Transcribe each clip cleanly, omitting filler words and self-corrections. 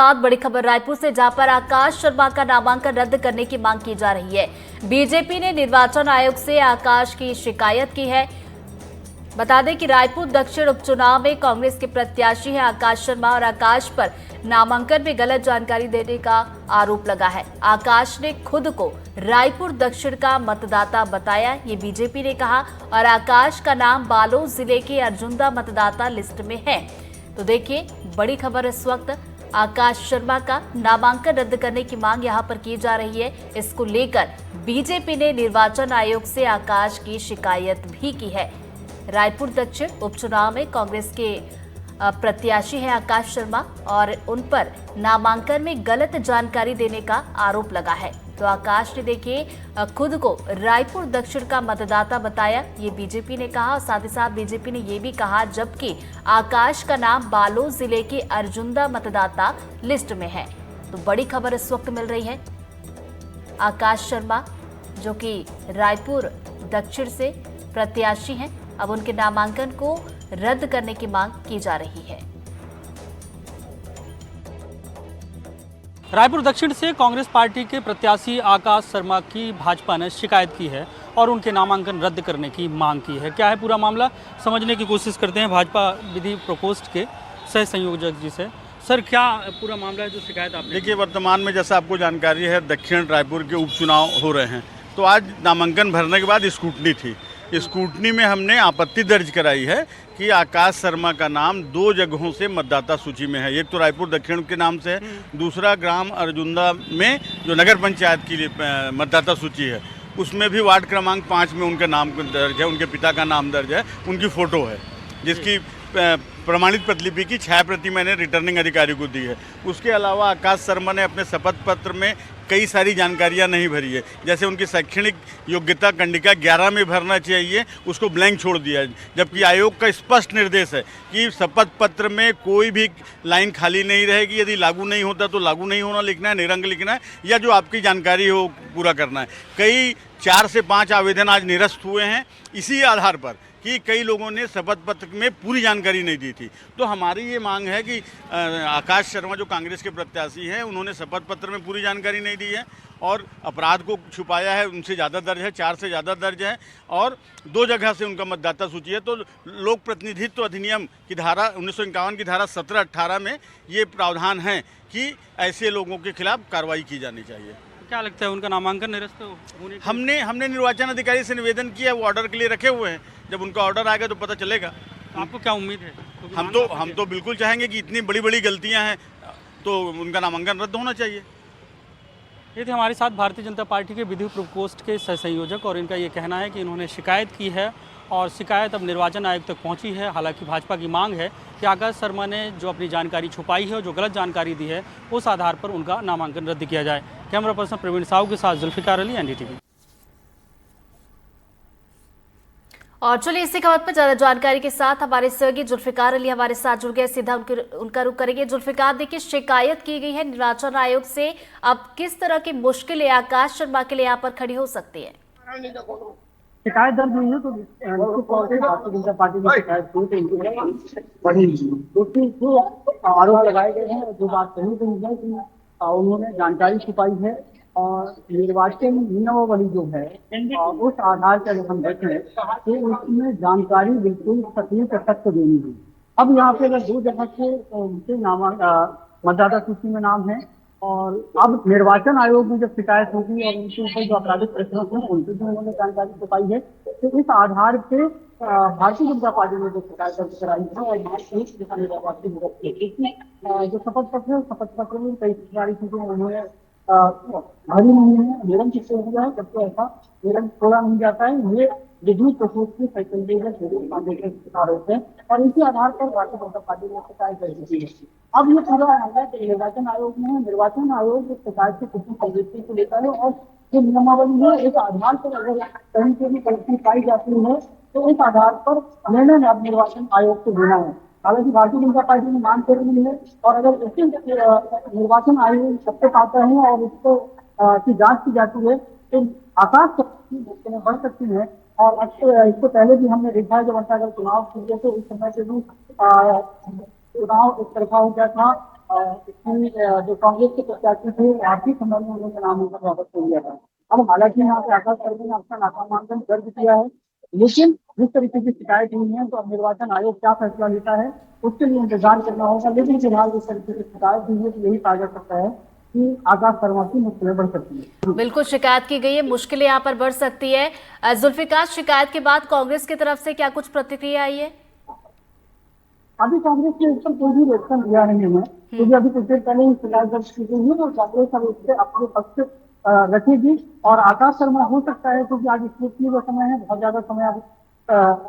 साथ बड़ी खबर रायपुर से, जहां पर आकाश शर्मा का नामांकन रद्द करने की मांग की जा रही है। बीजेपी ने निर्वाचन आयोग से आकाश की शिकायत की है। बता दें कि रायपुर दक्षिण उपचुनाव में कांग्रेस के प्रत्याशी हैं आकाश शर्मा और आकाश पर नामांकन में गलत जानकारी देने का आरोप लगा है। आकाश ने खुद को रायपुर दक्षिण का मतदाता बताया, ये बीजेपी ने कहा, और आकाश का नाम बालोद जिले के अर्जुंदा मतदाता लिस्ट में है। तो देखिए, बड़ी खबर इस वक्त, आकाश शर्मा का नामांकन रद्द करने की मांग यहां पर की जा रही है। इसको लेकर बीजेपी ने निर्वाचन आयोग से आकाश की शिकायत भी की है। रायपुर दक्षिण उपचुनाव में कांग्रेस के प्रत्याशी हैं आकाश शर्मा और उन पर नामांकन में गलत जानकारी देने का आरोप लगा है। तो आकाश ने देखिए खुद को रायपुर दक्षिण का मतदाता बताया, ये बीजेपी ने कहा, और साथ ही साथ बीजेपी ने ये भी कहा जबकि आकाश का नाम बालोद जिले के अर्जुंदा मतदाता लिस्ट में है। तो बड़ी खबर इस वक्त मिल रही है। आकाश शर्मा जो कि रायपुर दक्षिण से प्रत्याशी हैं, अब उनके नामांकन को रद्द करने की मांग की जा रही है। रायपुर दक्षिण से कांग्रेस पार्टी के प्रत्याशी आकाश शर्मा की भाजपा ने शिकायत की है और उनके नामांकन रद्द करने की मांग की है। क्या है पूरा मामला, समझने की कोशिश करते हैं भाजपा विधि प्रकोष्ठ के सह संयोजक जी से। सर, क्या पूरा मामला है जो शिकायत आपने? देखिए, वर्तमान में जैसा आपको जानकारी है, दक्षिण रायपुर के उपचुनाव हो रहे हैं, तो आज नामांकन भरने के बाद स्क्रूटनी थी। स्क्रूटनी में हमने आपत्ति दर्ज कराई है कि आकाश शर्मा का नाम 2 जगहों से मतदाता सूची में है। एक तो रायपुर दक्षिण के नाम से है, दूसरा ग्राम अर्जुंदा में जो नगर पंचायत की मतदाता सूची है, उसमें भी वार्ड क्रमांक 5 में उनका नाम दर्ज है, उनके पिता का नाम दर्ज है, उनकी फ़ोटो है, जिसकी प्रमाणित प्रतिलिपि की 6 प्रति मैंने रिटर्निंग अधिकारी को दी है। उसके अलावा आकाश शर्मा ने अपने शपथ पत्र में कई सारी जानकारियां नहीं भरी है, जैसे उनकी शैक्षणिक योग्यता कंडिका 11 में भरना चाहिए, उसको ब्लैंक छोड़ दिया है, जबकि आयोग का स्पष्ट निर्देश है कि शपथ पत्र में कोई भी लाइन खाली नहीं रहेगी। यदि लागू नहीं होता तो लागू नहीं होना लिखना है, निरंक लिखना है, या जो आपकी जानकारी हो पूरा करना है। कई 4 से 5 आवेदन आज निरस्त हुए हैं इसी आधार पर कि कई लोगों ने शपथ पत्र में पूरी जानकारी नहीं दी थी। तो हमारी ये मांग है कि आकाश शर्मा जो कांग्रेस के प्रत्याशी हैं, उन्होंने शपथ पत्र में पूरी जानकारी नहीं दी है और अपराध को छुपाया है, उनसे ज़्यादा दर्ज है, 4 से ज़्यादा दर्ज है, और 2 जगह से उनका मतदाता सूची है। तो लोक प्रतिनिधित्व अधिनियम की धारा 1951 की धारा 17-18 में ये प्रावधान है कि ऐसे लोगों के खिलाफ कार्रवाई की जानी चाहिए। क्या लगता है उनका नामांकन निरस्त होने? हमने निर्वाचन अधिकारी से निवेदन किया, वो ऑर्डर के लिए रखे हुए हैं। जब उनका ऑर्डर आएगा तो पता चलेगा। तो आपको क्या उम्मीद है? हम तो बिल्कुल चाहेंगे कि इतनी बड़ी बड़ी गलतियां हैं तो उनका नामांकन रद्द होना चाहिए। ये थे हमारे साथ भारतीय जनता पार्टी के विधि प्रकोष्ठ के सह संयोजक, और इनका ये कहना है कि इन्होंने शिकायत की है और शिकायत अब निर्वाचन आयोग तक पहुंची है। हालांकि भाजपा की मांग है कि आकाश शर्मा ने जो अपनी जानकारी छुपाई है और जो गलत जानकारी दी है, उस आधार पर उनका नामांकन रद्द किया जाए। कैमरा पर्सन प्रवीण साहू के साथ जुल्फिकार अली, एनडीटीवी। और चलिए इसी खबर पर ज्यादा जानकारी के साथ हमारे सहयोगी जुल्फिकार अली हमारे साथ जुड़ गए, सीधा उनका रुख करेंगे। जुल्फिकार, देखिए शिकायत की गई है निर्वाचन आयोग से, अब किस तरह की मुश्किलें आकाश शर्मा के लिए यहाँ पर खड़ी हो सकती है? शिकायत दर्ज हुई है तो भारतीय जनता पार्टी की शिकायत बढ़ी, क्योंकि जो आरोप लगाए गए हैं, जो बात कही गई है कि उन्होंने जानकारी छुपाई है और निर्वाचन नियमावली जो है उस आधार पर अगर हम देखें तो उसमें जानकारी बिल्कुल सटीक सत्य देनी है। अब यहाँ पे अगर 2 जगह से उनके नाम मतदाता सूची में नाम है, और अब निर्वाचन आयोग में जब शिकायत होगी और उनके ऊपर जो आपराधिक प्रश्न हैं उनसे भी उन्होंने जानकारी छुपाई है, तो इस आधार पे भारतीय जनता पार्टी ने जो शिकायत दर्ज कराई है और जो शपथ पत्र में कई सारी चीजें उन्होंने भरी नहीं है, निरंकित हो गया है, जबकि ऐसा निरंकित छोड़ा नहीं जाता है। ये विधि प्रकोष्ठ की आरोप है और इसी आधार पर भारतीय जनता पार्टी ने शिकायत दर्ज की है। अब ये पूरा मामला निर्वाचन आयोग में है। निर्वाचन आयोग इस शिकायत की किसी प्रवृत्ति को लेता है और जो नियमावली है इस आधार पर अगर कहीं से भी गलती पाई जाती है तो इस आधार पर निर्णय अब निर्वाचन आयोग को देना है। हालांकि भारतीय जनता पार्टी ने मांग कर रही है और अगर इसी निर्वाचन आयोग सबसे पाता है और इसको की जांच की जाती है तो आकाश मुश्किलें बढ़ सकती है। और इसको पहले भी हमने देखा है, जब अगर चुनाव हुए थे उस समय से भी चुनाव एक तरफा हो गया था जो कांग्रेस के प्रत्याशी थे आखिरी समय में उन्होंने नामांकन वापस ले लिया था। अब हालांकि यहाँ पे आकाश सर्वे ने अपना नामांकन दर्ज किया है, लेकिन जिस तरीके की शिकायत हुई है तो अब निर्वाचन आयोग क्या फैसला लेता है उसके लिए इंतजार करना होगा। लेकिन फिलहाल जिस तरीके की शिकायत हुई है तो यही कहा जा सकता है कि आकाश शर्मा की मुश्किलें बढ़ सकती है। बिल्कुल शिकायत की गई है, मुश्किलें यहाँ पर बढ़ सकती है। जुल्फिकार, शिकायत के बाद कांग्रेस की तरफ से क्या कुछ प्रतिक्रिया आई है? अभी कांग्रेस ने इस पर कोई भी रिएक्शन दिया नहीं है, क्योंकि अभी कुछ देर पहले ही शिकायत दर्ज की गई है और कांग्रेस अब इससे अपने पक्ष रखेगी। और आकाश शर्मा हो सकता है क्योंकि आज स्क्रूटनी का समय है, बहुत ज्यादा समय अभी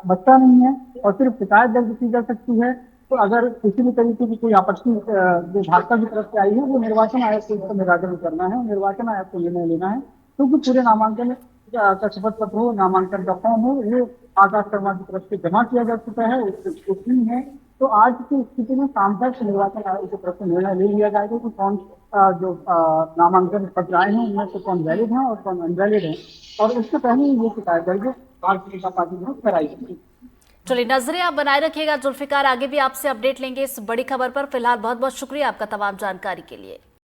बच्चा नहीं है और सिर्फ शिकायत दर्ज की जा सकती है। तो अगर किसी भी तरीके की कोई आपत्ति जो भाजपा की तरफ से आई है वो निर्वाचन आयोग को इसका निराकरण करना है और निर्वाचन आयोग को निर्णय लेना है, क्योंकि पूरे नामांकन का शपथ पत्र हो, नामांकन का फॉर्म हो, वो आकाश शर्मा की तरफ से जमा किया जा चुका है, उसकी है। तो आज की स्थिति में शाम तक निर्वाचन आयोग की तरफ से निर्णय ले लिया जाएगा कि कौन जो नामांकन पत्र आए हैं उनमें से कौन वैलिड है और कौन अनवैलिड है, और उससे पहले ये शिकायत दर्ज भारतीय जनता पार्टी में कराई गई। चलिए, नजरें आप बनाए रखिएगा जुल्फिकार, आगे भी आपसे अपडेट लेंगे इस बड़ी खबर पर। फिलहाल बहुत बहुत शुक्रिया आपका तमाम जानकारी के लिए।